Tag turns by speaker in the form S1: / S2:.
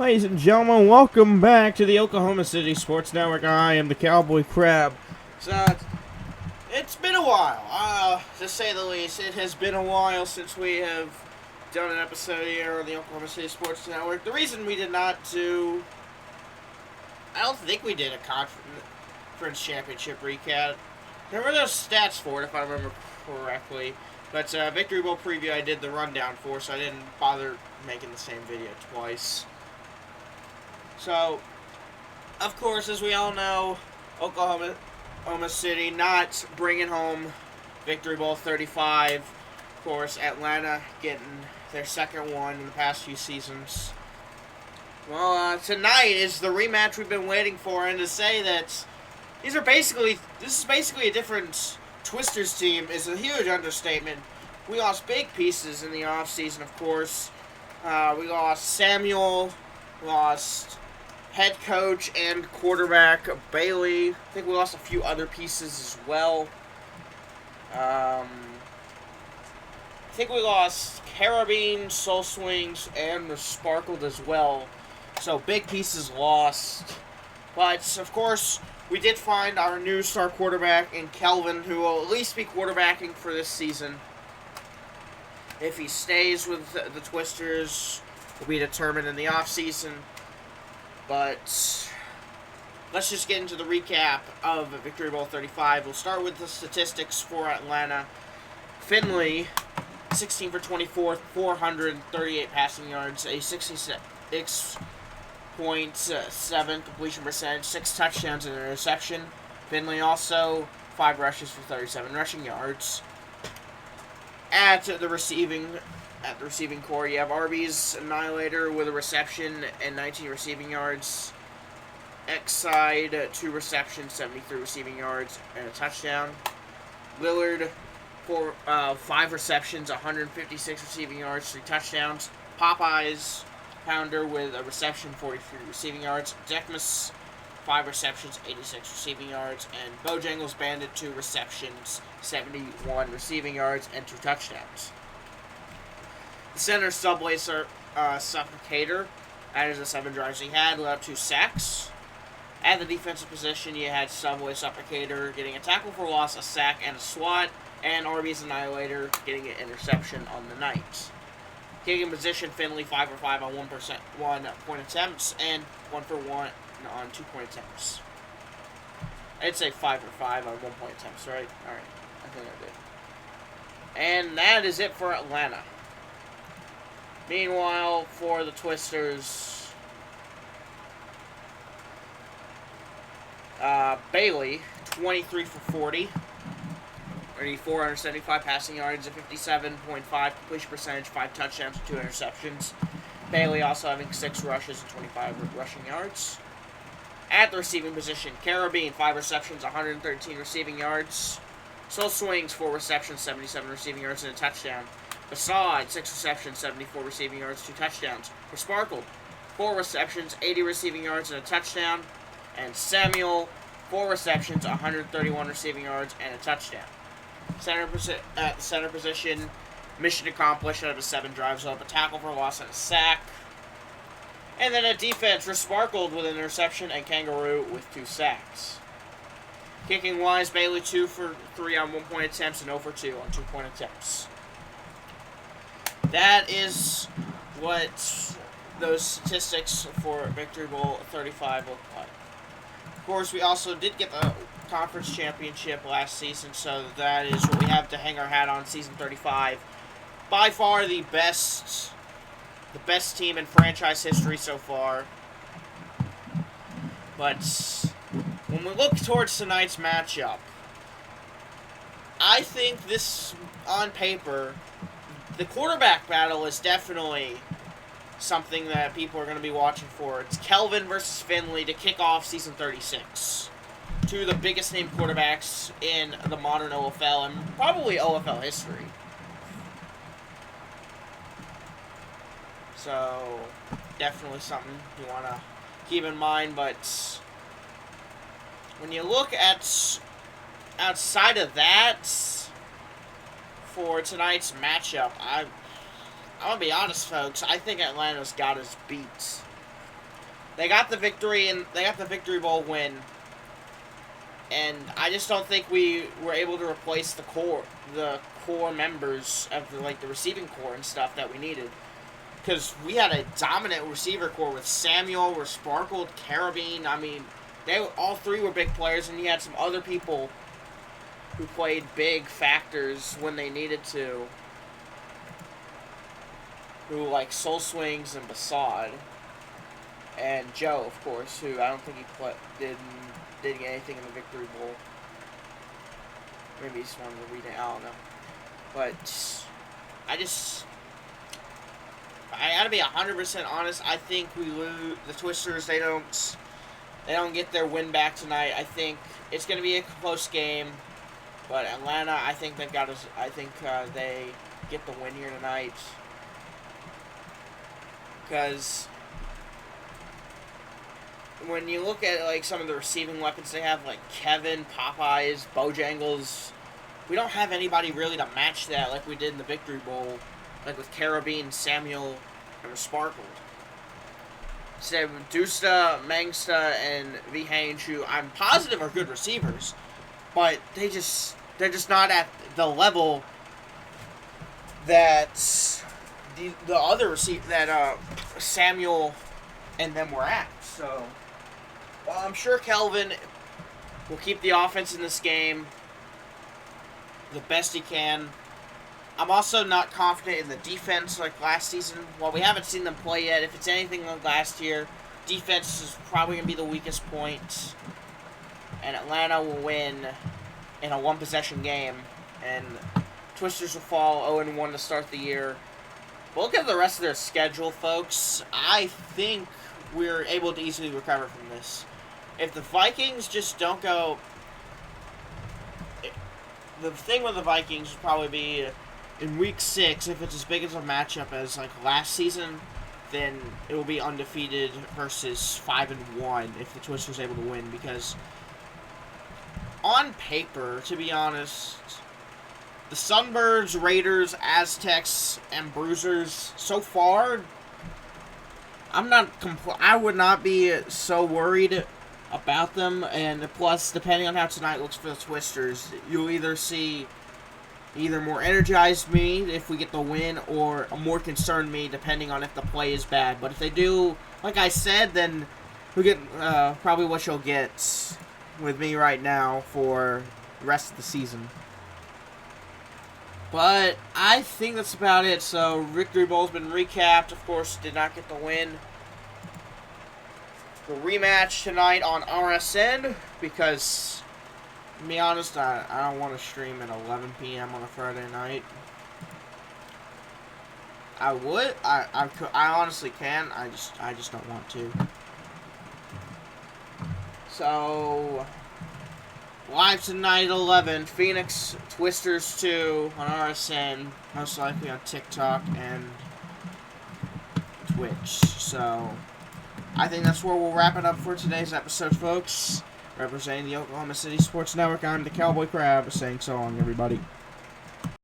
S1: Ladies and gentlemen, welcome back to the Oklahoma City Sports Network. I am the Cowboy Crab. So, it's been a while, to say the least. It has been a while since we have done an episode here on the Oklahoma City Sports Network. The reason we did not do... I don't think we did a conference championship recap. There were those stats for it, if I remember correctly. But Victory Bowl preview I did the rundown for, so I didn't bother making the same video twice. So, of course, as we all know, Oklahoma City not bringing home Victory Bowl 35. Of course, Atlanta getting their second one in the past few seasons. Well, tonight is the rematch we've been waiting for, and to say that this is basically a different Twisters team is a huge understatement. We lost big pieces in the offseason, of course. We lost Samuel, lost head coach and quarterback Bailey. I think we lost a few other pieces as well. I think we lost Carabine, Soul Swings, and Sparkled as well. So big pieces lost. But, of course, we did find our new star quarterback in Kelvin, who will at least be quarterbacking for this season. If he stays with the Twisters, will be determined in the offseason. But let's just get into the recap of Victory Bowl 35. We'll start with the statistics for Atlanta. Finley, 16 for 24, 438 passing yards, a 66.7 completion percentage, 6 touchdowns and an interception. Finley also 5 rushes for 37 rushing yards. At the receiving core, you have Arby's Annihilator with a reception and 19 receiving yards. X-side, 2 receptions, 73 receiving yards, and a touchdown. Lillard, 5 receptions, 156 receiving yards, 3 touchdowns. Popeyes, Pounder with a reception, 43 receiving yards. Deckmas, 5 receptions, 86 receiving yards. And Bojangles Bandit, 2 receptions, 71 receiving yards, and 2 touchdowns. The center, Subway Suffocator, that is the 7 drives he had, led up 2 sacks. At the defensive position, you had Subway Suffocator getting a tackle for loss, a sack, and a swat, and Arby's Annihilator getting an interception on the night. Kicking position, Finley 5 for 5 on 1 point attempts, and 1 for 1 on 2 point attempts. I'd say 5 for 5 on 1 point attempts, right? Alright, I think I did. And that is it for Atlanta. Meanwhile, for the Twisters, Bailey, 23 for 40, 475 passing yards, a 57.5 completion percentage, 5 touchdowns, and 2 interceptions. Bailey also having 6 rushes and 25 rushing yards. At the receiving position, Carabine, 5 receptions, 113 receiving yards. Soul Swings, 4 receptions, 77 receiving yards, and a touchdown. Basad, 6 receptions, 74 receiving yards, 2 touchdowns. For Sparkled, 4 receptions, 80 receiving yards, and a touchdown. And Samuel, 4 receptions, 131 receiving yards, and a touchdown. At the center position, mission accomplished out of 7 drives up, a tackle for loss and a sack. And then at defense, Sparkled with an interception and Kangaroo with 2 sacks. Kicking wise, Bailey 2 for 3 on 1 point attempts and 0 for 2 on 2 point attempts. That is what those statistics for Victory Bowl 35 look like. Of course, we also did get the conference championship last season, so that is what we have to hang our hat on season 35. By far the best team in franchise history so far. But when we look towards tonight's matchup, I think this, on paper, the quarterback battle is definitely something that people are going to be watching for. It's Kelvin versus Finley to kick off season 36. 2 of the biggest named quarterbacks in the modern OFL and probably OFL history. So, definitely something you want to keep in mind. But when you look at outside of that, for tonight's matchup, I'm going to be honest, folks. I think Atlanta's got us beat. they got the victory and they got the Victory Bowl win. And I just don't think we were able to replace the core members of the receiving core and stuff that we needed. Because we had a dominant receiver core with Samuel, Sparkled, Carabine. I mean, all three were big players, and you had some other people who played big factors when they needed to. Who, like Soul Swings and Basad. And Joe, of course, who I don't think he didn't get anything in the Victory Bowl. Maybe he just wanted to read it. I don't know. But I gotta be 100% honest. I think we lose. The Twisters, they don't get their win back tonight. I think it's gonna be a close game. But Atlanta, I think they've got us. I think they get the win here tonight. Because when you look at like some of the receiving weapons they have, like Kevin, Popeyes, Bojangles, we don't have anybody really to match that like we did in the Victory Bowl, like with Carabine, Samuel, and Sparkled. So Dusta, Mangsta, and Vihanchu, I'm positive are good receivers, but they're just not at the level that the other that Samuel and them were at. So, well, I'm sure Kelvin will keep the offense in this game the best he can. I'm also not confident in the defense like last season. While we haven't seen them play yet, if it's anything like last year, defense is probably going to be the weakest point. And Atlanta will win in a one-possession game. And Twisters will fall 0-1 to start the year. But look at the rest of their schedule, folks. I think we're able to easily recover from this. If the Vikings just don't go... The thing with the Vikings would probably be in Week 6, if it's as big as a matchup as like last season, then it will be undefeated versus 5-1 if the Twisters are able to win. Because on paper, to be honest, the Sunbirds, Raiders, Aztecs, and Bruisers, so far, I would not be so worried about them. And plus, depending on how tonight looks for the Twisters, you'll either see more energized me if we get the win, or a more concerned me depending on if the play is bad. But if they do, like I said, then we'll get probably what you'll get with me right now for the rest of the season. But I think that's about it. So Victory Bowl's been recapped. Of course, did not get the win. The rematch tonight on RSN because, to be honest, I don't want to stream at 11 p.m. on a Friday night. I would. I honestly can. I just don't want to. So, live tonight at 11, Phoenix Twisters 2 on RSN, most likely on TikTok and Twitch. So, I think that's where we'll wrap it up for today's episode, folks. Representing the Oklahoma City Sports Network, I'm the Cowboy Crab, saying so long, everybody.